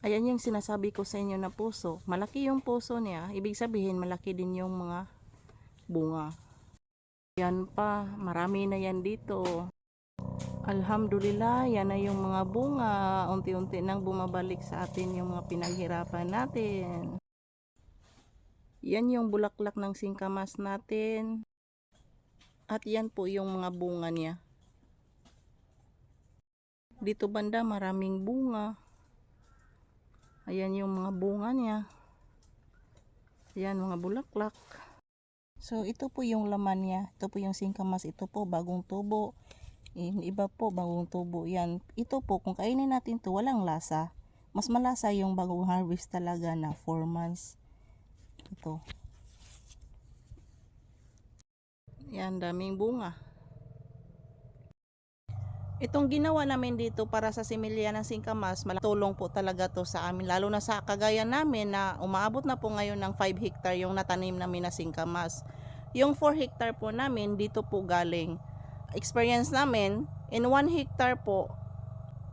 Ayan yung sinasabi ko sa inyo na puso. Malaki yung puso niya, ibig sabihin malaki din yung mga bunga. Yan pa, marami na yan dito. Alhamdulillah, yan na yung mga bunga. Unti-unti nang bumabalik sa atin yung mga pinaghirapan natin. Yan yung bulaklak ng singkamas natin. At yan po yung mga bunga niya. Dito banda maraming bunga. Ayan yung mga bunga niya. Ayan mga bulaklak. So ito po yung laman niya. Ito po yung singkamas. Ito po bagong tubo. Yung iba po bagong tubo. Yan. Ito po kung kainin natin to walang lasa. Mas malasa yung bagong harvest talaga na 4 months. Ito. Yan daming bunga. Itong ginawa namin dito para sa similya ng singkamas, tulong po talaga to sa amin. Lalo na sa kagayan namin na umaabot na po ngayon ng 5 hectare yung natanim namin na singkamas. Yung 4 hectare po namin, dito po galing. Experience namin, in 1 hectare po,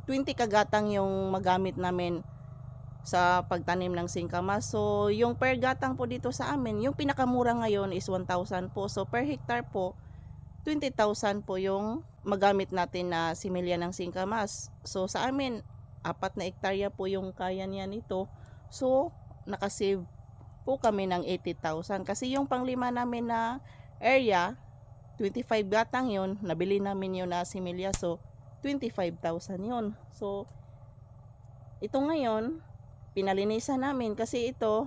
20 kagatang yung magamit namin sa pagtanim ng singkamas. So, yung per gatang po dito sa amin, yung pinakamura ngayon is 1,000 po. So, per hectare po, 20,000 po yung magamit natin na similya ng singkamas. So sa amin, 4 na hektarya po yung kaya niya nito. So nakasave po kami ng 80,000. Kasi yung panglima namin na area, 25 gatang yun. Nabili namin yun na similya. So 25,000 yun. So ito ngayon, pinalinisan namin kasi ito,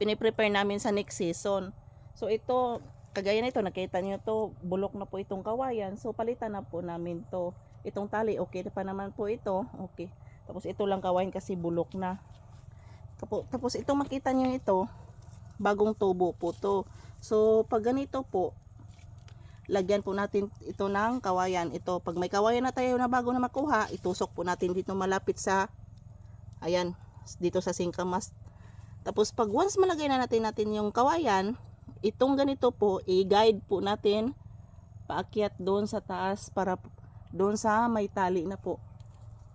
piniprepare namin sa next season. So ito, kagaya nito, nakita niyo to, bulok na po itong kawayan. So palitan na po namin to. Itong tali, okay pa naman po ito. Okay. Tapos ito lang kawayan kasi bulok na. Tapos ito makita niyo ito, bagong tubo po to. So pag ganito po, lagyan po natin ito ng kawayan. Ito, pag may kawayan na tayo na bago na makuha, itusok po natin dito malapit sa, ayan, dito sa singkamas. Tapos pag once malagay na natin yung kawayan, itong ganito po, i-guide po natin paakyat doon sa taas para doon sa may tali na po.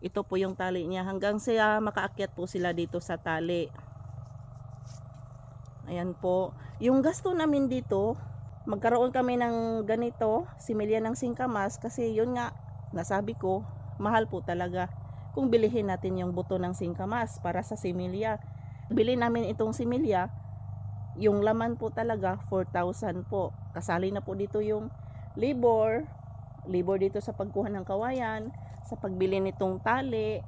Ito po yung tali niya hanggang sa makaakyat po sila dito sa tali. Ayan po. Yung gasto namin dito, magkaroon kami ng ganito, similya ng singkamas kasi yun nga, nasabi ko, mahal po talaga kung bilihin natin yung buto ng singkamas para sa similya. Bili namin itong similya, yung laman po talaga 4,000 po. Kasali na po dito yung labor dito sa pagkuha ng kawayan, sa pagbili nitong tali,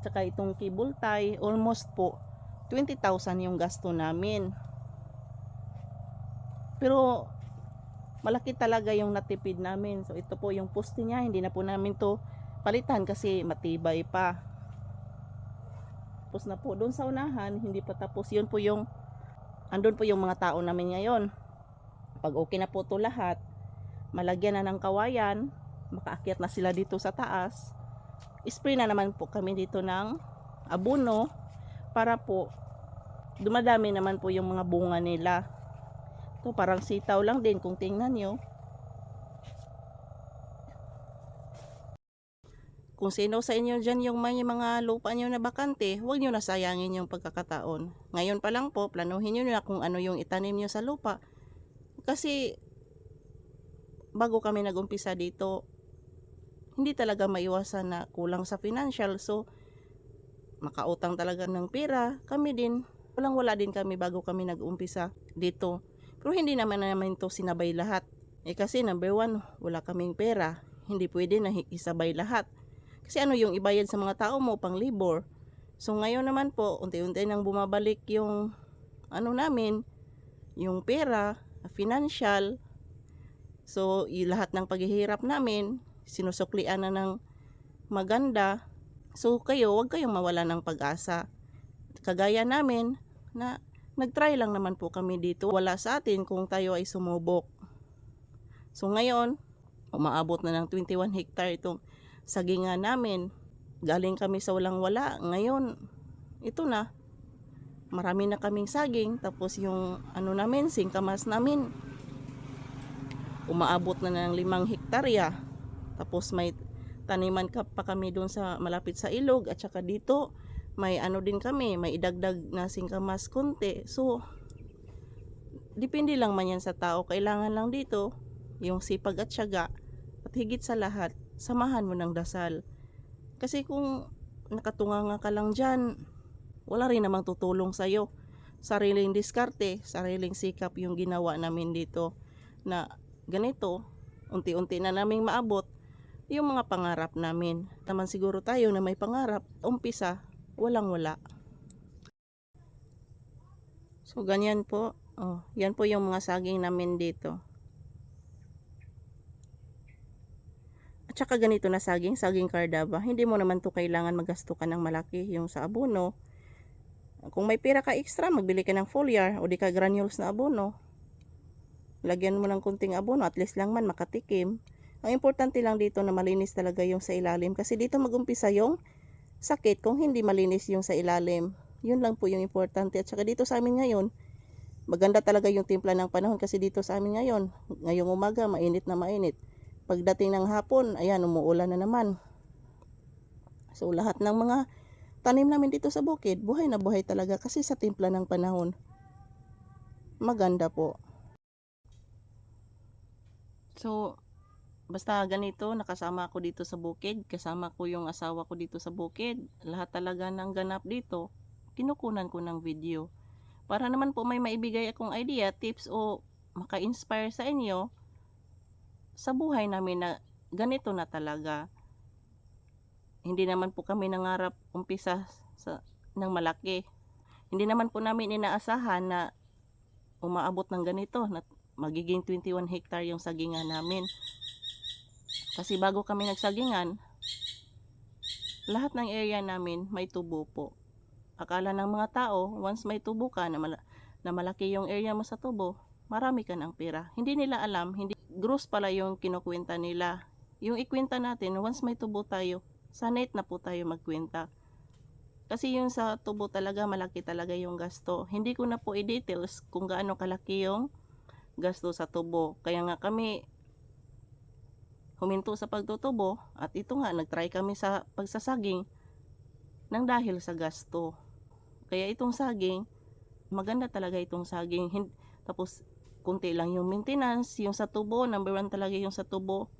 tsaka itong cable tie, almost po 20,000 yung gasto namin. Pero malaki talaga yung natipid namin. So ito po yung poste niya, hindi na po namin to palitan kasi matibay pa. Tapos na po doon sa unahan, hindi pa tapos. Yun po yung andun po yung mga tao namin ngayon. Pag okay na po to lahat, malagyan na ng kawayan, makaakyat na sila dito sa taas. Spray na naman po kami dito ng abono para po dumadami naman po yung mga bunga nila. Ito parang sitaw lang din kung tingnan nyo. Kung sino sa inyo dyan yung may mga lupa nyo na bakante, huwag nyo na sayangin yung pagkakataon. Ngayon pa lang po, planuhin nyo na kung ano yung itanim nyo sa lupa. Kasi, bago kami nagumpisa dito, hindi talaga maiwasan na kulang sa financial. So, makautang talaga ng pera. Kami din, wala din kami bago kami nagumpisa dito. Pero hindi naman to sinabay lahat. Kasi number 1, wala kaming pera. Hindi pwede na isabay lahat. Kasi ano yung ibayad sa mga tao mo, pang labor. So ngayon naman po, unti-unti nang bumabalik yung ano namin, yung pera, financial. So lahat ng paghihirap namin, sinusuklian na ng maganda. So kayo, huwag kayong mawala ng pag-asa. Kagaya namin, na nagtry lang naman po kami dito. Wala sa atin kung tayo ay sumubok. So ngayon, umaabot na ng 21 hectare itong sagingan namin. Galing kami sa walang wala. Ngayon, ito na. Marami na kaming saging. Tapos yung ano namin, singkamas namin, umaabot na ng 5 hektarya. Tapos may taniman pa kami doon sa malapit sa ilog, at saka dito may ano din kami, may idagdag na singkamas konti. So depende lang man yan sa tao. Kailangan lang dito yung sipag at tiyaga, at higit sa lahat, samahan mo ng dasal. Kasi kung nakatunganga ka lang dyan, wala rin namang tutulong sa'yo. Sariling diskarte, sariling sikap yung ginawa namin dito, na ganito, unti-unti na naming maabot yung mga pangarap namin. Naman siguro tayo na may pangarap, umpisa, walang-wala. So ganyan po. Oh, yan po yung mga saging namin dito. At saka ganito na saging Cardaba. Hindi mo naman to kailangan magasto ka ng malaki yung sa abono. Kung may pera ka extra, magbili ka ng foliar o di ka granules na abono. Lagyan mo ng kunting abono, at least lang man makatikim. Ang importante lang dito na malinis talaga yung sa ilalim, kasi dito magumpisa yung sakit kung hindi malinis yung sa ilalim. Yun lang po yung importante. At saka dito sa amin ngayon, maganda talaga yung timpla ng panahon, kasi dito sa amin ngayon, ngayong umaga, mainit na mainit. Pagdating ng hapon, ayan, umuulan na naman. So lahat ng mga tanim namin dito sa bukid, buhay na buhay talaga, kasi sa timpla ng panahon. Maganda po. So, basta ganito, nakasama ako dito sa bukid, kasama ko yung asawa ko dito sa bukid. Lahat talaga ng ganap dito, kinukunan ko ng video. Para naman po may maibigay akong idea, tips o maka-inspire sa inyo sa buhay namin na ganito na talaga. Hindi naman po kami nangarap umpisa ng malaki. Hindi naman po namin inaasahan na umaabot ng ganito, na magiging 21 hectare yung sagingan namin. Kasi bago kami nagsagingan, lahat ng area namin may tubo po. Akala ng mga tao, once may tubo ka, na malaki yung area mo sa tubo, marami ka ng pera. Hindi nila alam, hindi gross pala yung kinukwenta nila. Yung ikwenta natin, once may tubo tayo, sa net na po tayo magkwenta. Kasi yung sa tubo talaga, malaki talaga yung gasto. Hindi ko na po i-details kung gaano kalaki yung gasto sa tubo. Kaya nga kami huminto sa pagtutubo, at ito nga, nagtry kami sa pagsasaging nang dahil sa gasto. Kaya itong saging, maganda talaga itong saging. Tapos, kunti lang yung maintenance. Yung sa tubo, number 1 talaga yung sa tubo.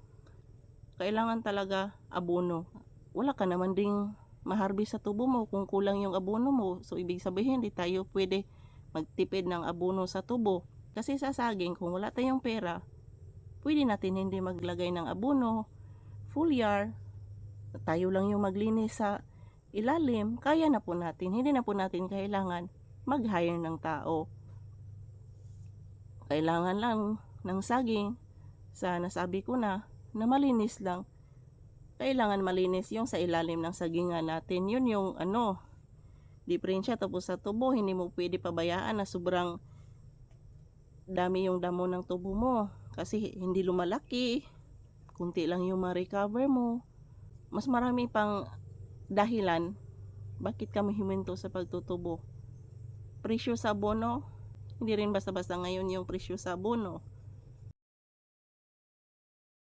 Kailangan talaga abono. Wala ka naman ding maharbis sa tubo mo kung kulang yung abono mo. So, ibig sabihin, di tayo pwede magtipid ng abono sa tubo. Kasi sa saging, kung wala tayong pera, pwede natin hindi maglagay ng abono, foliar, tayo lang yung maglinis sa ilalim, kaya na po natin. Hindi na po natin kailangan mag-hire ng tao. Kailangan lang ng saging, sa nasabi ko na malinis lang. Kailangan malinis yung sa ilalim ng sagingan natin. Yun yung diferensya. Tapos sa tubo, hindi mo pwede pabayaan na sobrang dami yung damo ng tubo mo. Kasi hindi lumalaki, kunti lang yung ma-recover mo. Mas marami pang dahilan bakit kami huminto sa pagtutubo. Presyo sa abono, hindi rin basta-basta ngayon yung presyo sa abono.